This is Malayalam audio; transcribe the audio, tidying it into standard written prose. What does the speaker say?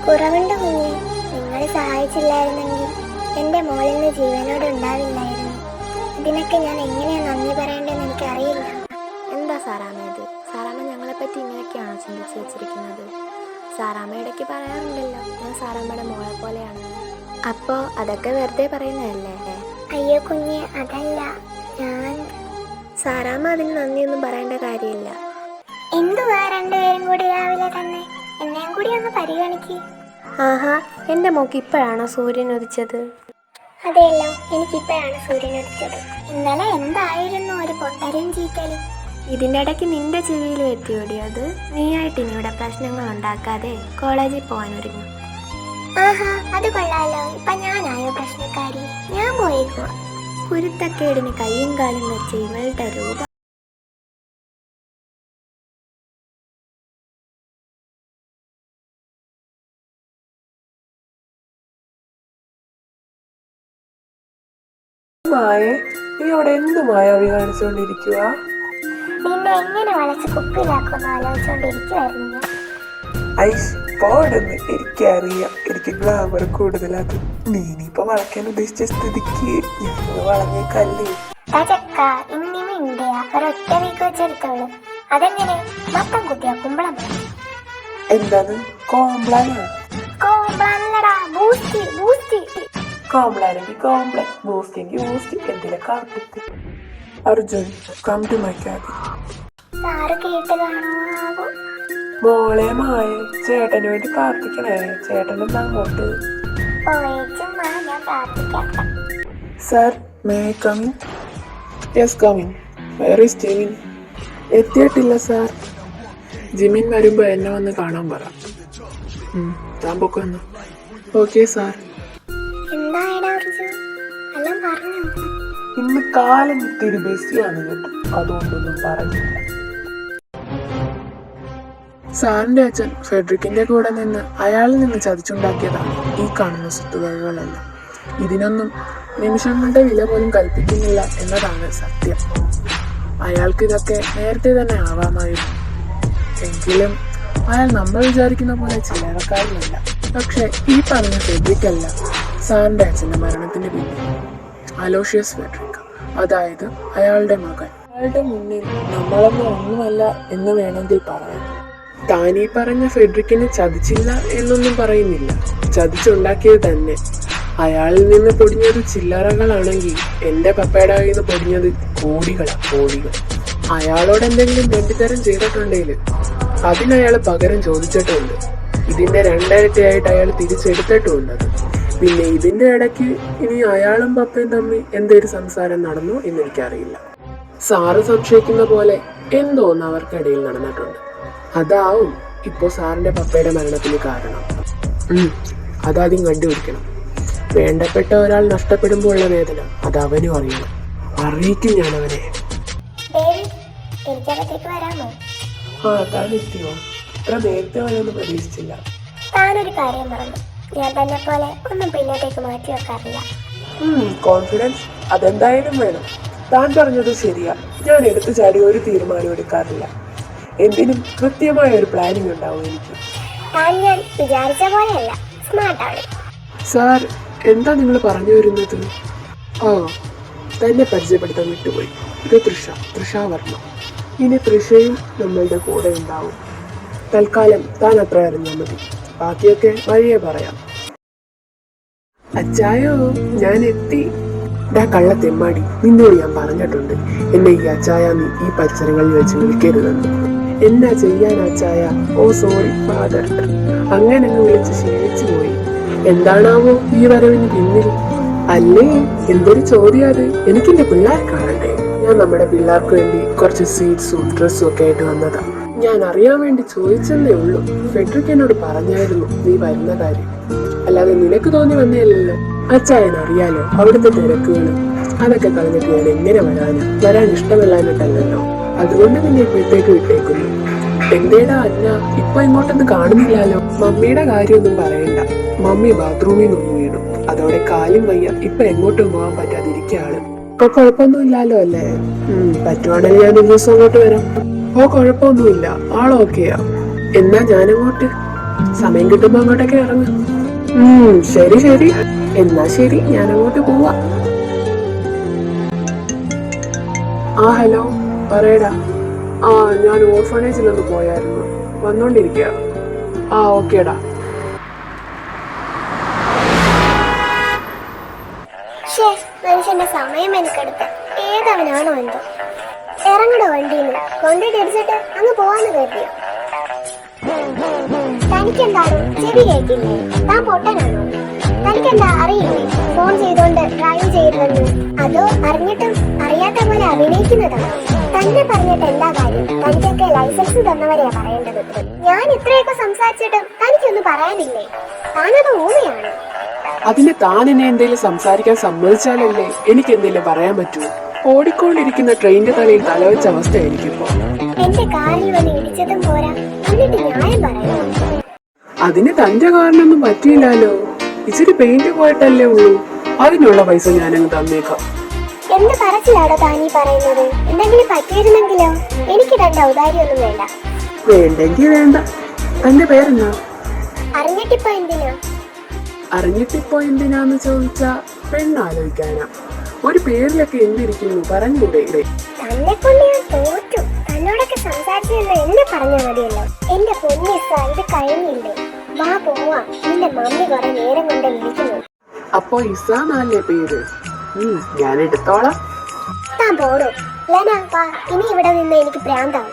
കുറവുണ്ട് കുഞ്ഞെ. നിങ്ങൾ സഹായിച്ചില്ലായിരുന്നെങ്കിൽ എൻ്റെ മോളിന്ന് ജീവനോട് ഉണ്ടാവില്ലായിരുന്നു. ഇതിനൊക്കെ ഞാൻ എങ്ങനെയാ നന്ദി പറയേണ്ടതെന്ന് എനിക്കറിയില്ല. എന്താ സാറാമ്മ ഇത്? സാറാമ്മ ഞങ്ങളെപ്പറ്റി ഇങ്ങനെയൊക്കെയാണോ ചിന്തിച്ച് വെച്ചിരിക്കുന്നത്? സാറാമ്മ ഇടയ്ക്ക് പറയാറുണ്ടല്ലോ ഞാൻ സാറാമ്മയുടെ മോളെ പോലെയാണെന്ന്. അപ്പോൾ അതൊക്കെ വെറുതെ പറയുന്നതല്ലേ? അയ്യോ കുഞ്ഞെ, അതല്ല. ഞാൻ സാറാമ്മ അതിന് നന്ദിയൊന്നും പറയേണ്ട കാര്യമില്ല. എന്തുവാ രണ്ടുപേരും കൂടി രാവിലെ തന്നെ? എന്നെയും കൂടി ഒന്ന് പരിഗണിക്ക്. ആഹാ, എൻ്റെ മോക്ക് ഇപ്പോഴാണോ സൂര്യൻ ഉദിച്ചത്? അതെയല്ലോ, എനിക്കിപ്പോഴാണ് സൂര്യൻ ഉദിച്ചത്. ഇന്നലെ എന്തായിരുന്നു ഒരു പൊട്ടലും ചീറ്റലും. ഇതിൻ്റെ ഇടയ്ക്ക് നിന്റെ ചെവിയിലും എത്തിയോടി അത്? നീയായിട്ട് ഇനി ഇവിടെ പ്രശ്നങ്ങൾ ഉണ്ടാക്കാതെ കോളേജിൽ പോകാൻ ഒരുങ്ങും. ആഹാ, അത് കൊള്ളാലോ. ഇപ്പൊ ഞാനായോ പ്രശ്നക്കാരി? ഞാൻ പോയേക്കുവാ. കുരുത്തക്കേടിന് കൈയും കാലും വെച്ച് ഇവളുടെ രൂപം. നീ അവിടെ എന്ത് മായാവി കാണിച്ചുകൊണ്ടിരിക്കുക? നിന്നെ എങ്ങനെ വളച്ച് കുപ്പിയിലാക്കുമെന്ന് ആലോചിച്ചോണ്ടിരിക്കുവായിരുന്നു ഞാൻ. ഐസ് പോടെന്ന് എനിക്കറിയാം, എനിക്ക് ഗ്ലാമർ കൂടുതലത്. നീ ഇനിയിപ്പൊ വളയ്ക്കാൻ ഉദ്ദേശിച്ച സ്ഥിതിക്ക് ഞാൻ വളഞ്ഞേക്കല്ലേ. ഇന്നിമ ഇന്ത്യ ഒരൊറ്റ വീക്ക് വെച്ചെടുത്തോളൂ. അതെങ്ങനെ? മൊത്തം കുത്തിയ കുമ്പളം. എന്താണ് കോംപ്ലാനാ? കോംപ്ലാനല്ലടാ, ബൂസ്റ്റ് ബൂസ്റ്റ്. കോംപ്ലാനെങ്കിൽ കോംപ്ലാൻ, ബൂസ്റ്റെങ്കിൽ ബൂസ്റ്റ്, എന്തിലൊക്കെ ആവട്ടെ. Arjun, come to my cabin. Sir കേട്ട് കാണുമോ? മോളെ മായ, ചേട്ടന് വേണ്ടി പ്രാർത്ഥിക്കണേ. ചേട്ടനെന്താ അങ്ങോട്ട്? ചുമ്മാ ഞാൻ പ്രാർത്ഥിക്കാം. Sir, may I come in? Yes, come in. Where is Jimin? എത്തിയിട്ടില്ല സാർ. ജിമിൻ വരുമ്പോൾ എന്നെ വന്ന് കാണാൻ പറ. താൻ പൊക്കൊന്നു. Okay sir. എന്തായടാ അർജു, എല്ലാം പറഞ്ഞു? ഇന്ന് കാലം ഇത്തിരി ബിസിയാണ് കേട്ടോ, അതുകൊണ്ടൊന്നും പറഞ്ഞില്ല. സാറിന്റെ അച്ഛൻ ഫെഡറിക്കിന്റെ കൂടെ നിന്ന് അയാളിൽ നിന്ന് ചതിച്ചുണ്ടാക്കിയതാണ് ഈ കാണുന്ന സ്വത്തുവകകളെല്ലാം. ഇതിനൊന്നും നിമിഷങ്ങളുടെ വില പോലും കൽപ്പിക്കുന്നില്ല എന്നതാണ് സത്യം. അയാൾക്ക് ഇതൊക്കെ നേരത്തെ തന്നെ ആവാമായിരുന്നു. എങ്കിലും അയാൾ നമ്മൾ വിചാരിക്കുന്ന പോലെ ചില്ലറക്കാരനല്ല. പക്ഷെ ഈ പറഞ്ഞ ഫെഡറിക്കല്ല സാറിന്റെ അച്ഛന്റെ മരണത്തിന് പിന്നിൽ. അലോഷ്യസ് ഫെഡറിക്, അതായത് അയാളുടെ മകൻ. അയാളുടെ മുന്നിൽ നമ്മളൊന്നും ഒന്നുമല്ല എന്ന് വേണമെങ്കിൽ പറയാം. താനീ പറഞ്ഞ ഫെഡറിക്കിനെ ചതിച്ചില്ല എന്നൊന്നും പറയുന്നില്ല, ചതിച്ചുണ്ടാക്കിയത് തന്നെ. അയാളിൽ നിന്ന് പൊടിഞ്ഞത് ചില്ലറകളാണെങ്കിൽ എൻ്റെ പപ്പയുടെ കയ്യിൽ നിന്ന് പൊടിഞ്ഞത് കോടികൾ. അയാളോട് എന്തെങ്കിലും രണ്ടുതരം ചെയ്തിട്ടുണ്ടെങ്കിൽ അതിനയാൾ പകരം ചോദിച്ചിട്ടുണ്ട്. ഇതിന്റെ 2 ഇരട്ടിയായിട്ട് അയാൾ തിരിച്ചെടുത്തിട്ടുമുണ്ട് അത്. പിന്നെ ഇതിന്റെ ഇടയ്ക്ക് ഇനി അയാളും പപ്പയും തമ്മിൽ എന്തൊരു സംസാരം നടന്നു എന്ന് എനിക്കറിയില്ല. സാറ് സംശയിക്കുന്ന പോലെ എന്തോന്ന് അവർക്കിടയിൽ നടന്നിട്ടുണ്ട്. അതാവും ഇപ്പോ സാറിന്റെ പപ്പയുടെ മരണത്തിന് കാരണം. അതാദ്യം കണ്ടുപിടിക്കണം. വേണ്ടപ്പെട്ട ഒരാൾ നഷ്ടപ്പെടുമ്പോൾ ഉള്ള വേദന അത് അവനും അറിയണം. അറിയിക്കും ഞാൻ അവനെ. താൻ എത്തിയോ? ഇത്ര നേരത്തെ അവനൊന്നും പ്രതീക്ഷിച്ചില്ല. താനൊരു കാര്യം പറഞ്ഞു, ഞാൻ തന്നെ പോലെ ഒന്നും പിന്നോട്ടേക്ക് മാറ്റി വെക്കാറില്ല. കോൺഫിഡൻസ് അതെന്തായാലും വേണം. താൻ പറഞ്ഞത് ശരിയാ. ഞാൻ എടുത്തു ചാടി ഒരു തീരുമാനം എടുക്കാറില്ല. എന്തിനും കൃത്യമായ ഒരു പ്ലാനിങ് ഉണ്ടാവും എനിക്ക്. ഞാൻ വിചാരിച്ച പോലെയല്ല, സ്മാർട്ടാണ്. സാർ, എന്താ നിങ്ങൾ പറഞ്ഞു വരുന്നത്? തന്നെ പരിചയപ്പെടുത്താൻ വിട്ടുപോയി. ഇത് തൃഷ വർമ്മ. ഇനി തൃഷയും നമ്മളുടെ കൂടെ ഉണ്ടാവും. തൽക്കാലം താൻ അത്ര അറിഞ്ഞാൽ മതി, ബാക്കിയൊക്കെ വഴിയേ പറയാം. അച്ചായോ, ഞാൻ എത്തി. കള്ളത്തെമ്മാടി, നിന്നോട് ഞാൻ പറഞ്ഞിട്ടുണ്ട് എന്നെ ഈ അച്ചായ നീ ഈ പരിസരങ്ങളിൽ വെച്ച് വിളിക്കരുതെന്ന്. എന്നാ ചെയ്യാൻ അച്ചായ? ഓ സോറി ഫാദർ. അങ്ങനെ വിളിച്ച് ക്ഷീണിച്ചു പോയി. എന്താണാവോ ഈ വരവിന് പിന്നിൽ? അല്ലേ, എന്തൊരു ചോദ്യം അത്. എനിക്കെന്റെ പിള്ളേരെ കാണണ്ടേ? ഞാൻ നമ്മുടെ പിള്ളേർക്ക് വേണ്ടി കുറച്ച് സ്വീറ്റ്സും ഡ്രസ്സും ഒക്കെ ആയിട്ട് വന്നതാ. ഞാൻ അറിയാൻ വേണ്ടി ചോദിച്ചെന്നേ ഉള്ളൂ. ഫെഡറിക് എന്നോട് പറഞ്ഞായിരുന്നു നീ വരുന്ന കാര്യം, അല്ലാതെ നിനക്ക് തോന്നി വന്നേയല്ലോ. അച്ചായൻ അറിയാലോ അവിടുത്തെ തിരക്കുകൾ. അതൊക്കെ കളഞ്ഞിട്ട് ഞാൻ എങ്ങനെ വരാൻ ഇഷ്ടമല്ലാഞ്ഞിട്ടല്ലോ. അതുകൊണ്ട് നിന്നെ ഇപ്പോഴത്തേക്ക് വിട്ടേക്കുന്നു. എന്തേടാ അന്ന, ഇപ്പൊ ഇങ്ങോട്ടൊന്നും കാണുന്നില്ലല്ലോ. മമ്മിയുടെ കാര്യമൊന്നും പറയണ്ട. മമ്മി ബാത്റൂമിൽ നിന്ന് വീണു, അതോടെ കാലും വയ്യ. ഇപ്പൊ എങ്ങോട്ടും പോകാൻ പറ്റാതിരിക്കുകയാണ്. ഇപ്പൊ കുഴപ്പമൊന്നുമില്ലല്ലോ അല്ലേ? പറ്റുവാണെങ്കിൽ ഞാൻ 1 ദിവസം അങ്ങോട്ട് വരാം. കുഴപ്പമൊന്നുമില്ല, ആളോക്കെയാ. എന്നാ ഞാനങ്ങോട്ട്. സമയം കിട്ടുമ്പോ അങ്ങോട്ടൊക്കെ ഇറങ്ങും. ശരി ശരി, എന്നാ ശരി, ഞാൻ അങ്ങോട്ട് പോവാ. ആ ഹലോ, പറയടാ. ആ, ഞാൻ ഓർഫണേജിലൊന്ന് പോയായിരുന്നു, വന്നോണ്ടിരിക്കുക. ആ ഓക്കേടാ. മനുഷ്യന്റെ സമയം എനിക്കെടുത്ത് ഏതവനാണോ എന്തോ. ഇറങ്ങടോ വണ്ടിന്ന്, കൊണ്ടിടിച്ചിട്ട് അങ്ങ് പോവാന്ന് കരുതിയോ? തനിക്കെന്താണോ ചെവി കേട്ടില്ലേ? താൻ പൊട്ടനാണോ? തനിക്കെന്താ അറിയില്ലേ ഫോൺ ചെയ്തോണ്ട് ഡ്രൈവ് ചെയ്തതെന്ന്? അതോ അറിഞ്ഞിട്ടും അറിയാത്ത പോലെ അഭിനയിക്കുന്നതാണോ? തന്നെ പറഞ്ഞിട്ട് എന്താ കാര്യം? തനിക്കൊക്കെ ലൈസൻസ് തന്നവരെയാ പറയേണ്ടത്. ഞാൻ ഇത്രയൊക്കെ സംസാരിച്ചിട്ടും തനിക്കൊന്നും പറയാനില്ലേ? താനത് ഊമയാണ്. അതിന് താൻ എന്നെ എന്തെങ്കിലും സംസാരിക്കാൻ സമ്മതിച്ചാലല്ലേ എനിക്ക് എന്തെങ്കിലും പറയാൻ പറ്റൂ. ഓടിക്കൊണ്ടിരിക്കുന്ന ട്രെയിനിന്റെ തലയിൽ തലവെച്ച അവസ്ഥയായിരിക്കും. എന്റെ കാറിൽ വന്ന് ഇടിച്ചതും പോരാ, എന്നിട്ട് ന്യായം പറയുന്നു. അതിന് തന്റെ കാറിനൊന്നും പറ്റിയില്ലല്ലോ. ഇച്ചിരി പെയിന്റ് പോയിട്ടല്ലേ ഉള്ളൂ. അതിനുള്ള പൈസ ഞാനങ്ങ് തന്നേക്കാം. എന്ത് പറച്ചിലാടോ താനീ പറയുന്നത്? എന്തെങ്കിലും പറ്റിയിരുന്നെങ്കിലോ? എനിക്ക് തന്റെ ഔദാര്യമൊന്നും വേണ്ട. വേണ്ടെങ്കി വേണ്ട. തന്റെ പേരെന്നാ? അറിഞ്ഞിട്ടിപ്പോ എന്തിനാ? അറിഞ്ഞിട്ടിപ്പോ എന്തിനാന്ന് ചോദിച്ചാ പെണ്ണാലോചിക്കാനാ. ഒരു പേരിലൊക്കെ എന്തിരിക്കുന്നു പറഞ്ഞൂടെ? തന്നെ കൊണ്ട് ഞാൻ തോറ്റു. തന്നോടൊക്കെ സംസാരിച്ചല്ലോ എന്നെ പറഞ്ഞാൽ മതിയല്ലോ. എന്റെ പൊന്നിസ, ഇത് കഴിഞ്ഞില്ലേ? വാ പോവാ. നിന്റെ മമ്മി കുറെ നേരം കൊണ്ട് വിളിക്കുന്നു. അപ്പൊ ഇസാന്നല്ലേ പേര്? ഞാൻ എടുത്തോളാം. താൻ പോടോ. ലെന വാ, ഇനി ഇവിടെ നിന്ന് എനിക്ക് ഭ്രാന്താവും.